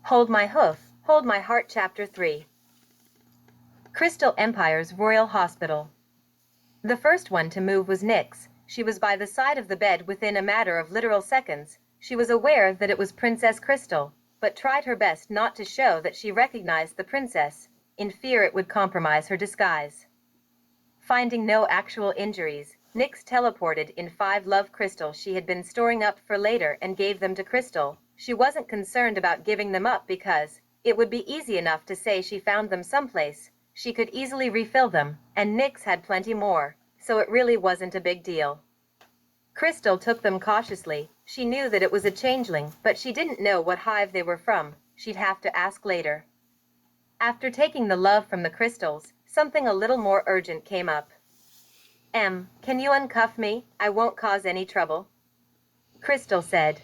Hold My Hoof, Hold My Heart Chapter 3. Crystal Empire's Royal Hospital. The first one to move was Nyx. She was by the side of the bed within a matter of literal seconds. She was aware that it was Princess Crystal, but tried her best not to show that she recognized the princess, in fear it would compromise her disguise. Finding no actual injuries, Nyx teleported in 5 love crystals she had been storing up for later and gave them to Crystal. She wasn't concerned about giving them up because it would be easy enough to say she found them someplace. She could easily refill them, and Nyx had plenty more, so it really wasn't a big deal. Crystal took them cautiously. She knew that it was a changeling, but she didn't know what hive they were from. She'd have to ask later. After taking the love from the crystals, something a little more urgent came up. Can you uncuff me? I won't cause any trouble. Crystal said.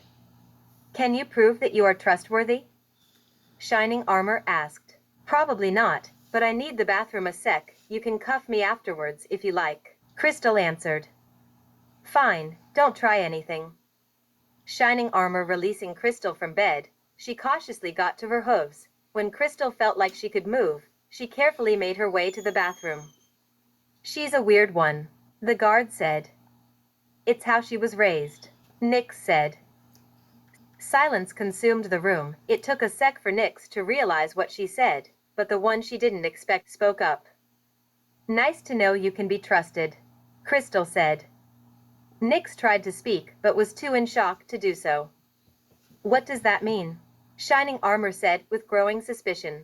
Can you prove that you are trustworthy? Shining Armor asked. Probably not, but I need the bathroom a sec. You can cuff me afterwards if you like. Crystal answered. Fine, don't try anything. Shining Armor releasing Crystal from bed, she cautiously got to her hooves. When Crystal felt like she could move, she carefully made her way to the bathroom. She's a weird one, the guard said. It's how she was raised, Nyx said. Silence consumed the room. It took a sec for Nyx to realize what she said, but the one she didn't expect spoke up. Nice to know you can be trusted, Crystal said. Nyx tried to speak, but was too in shock to do so. What does that mean? Shining Armor said with growing suspicion.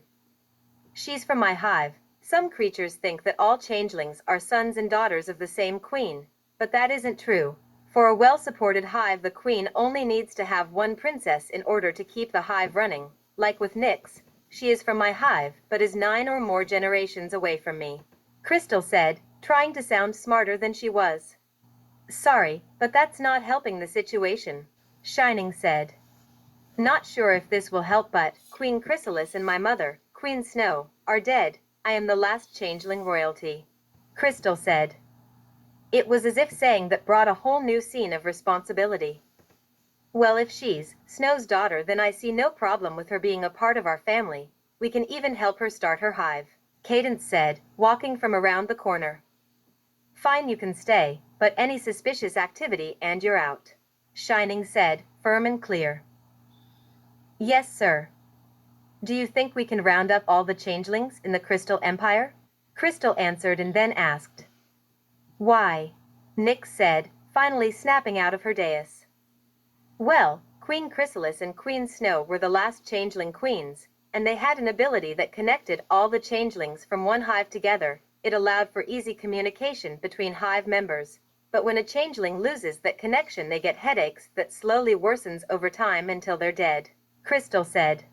She's from my hive. Some creatures think that all changelings are sons and daughters of the same queen, but that isn't true. For a well-supported hive, the queen only needs to have one princess in order to keep the hive running. Like with Nyx, she is from my hive, but is 9 or more generations away from me, Crystal said, trying to sound smarter than she was. Sorry, but that's not helping the situation, Shining said. Not sure if this will help, but Queen Chrysalis and my mother, Queen Snow, are dead. I am the last changeling royalty, Crystal said. It was as if saying that brought a whole new scene of responsibility. Well, if she's Snow's daughter, then I see no problem with her being a part of our family. We can even help her start her hive, Cadence said, walking from around the corner. Fine, you can stay, but any suspicious activity and you're out, Shining said, firm and clear. Yes, sir. Do you think we can round up all the changelings in the Crystal Empire? Crystal answered and then asked. Why? Nyx said, finally snapping out of her dais. Well, Queen Chrysalis and Queen Snow were the last changeling queens, and they had an ability that connected all the changelings from one hive together. It allowed for easy communication between hive members. But when a changeling loses that connection, they get headaches that slowly worsens over time until they're dead, Crystal said.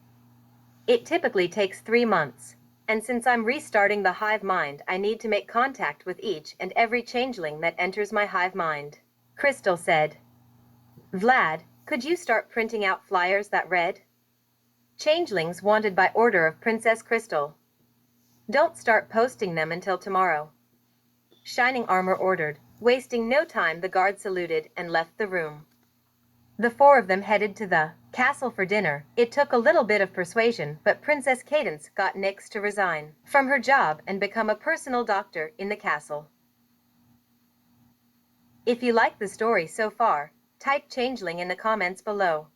It typically takes 3 months. And since I'm restarting the hive mind, I need to make contact with each and every changeling that enters my hive mind, Crystal said. Vlad, could you start printing out flyers that read, Changelings wanted by order of Princess Crystal. Don't start posting them until tomorrow, Shining Armor ordered. Wasting no time, the guard saluted and left the room. The 4 of them headed to the castle for dinner. It took a little bit of persuasion, but Princess Cadence got Nyx to resign from her job and become a personal doctor in the castle. If you like the story so far, type changeling in the comments below.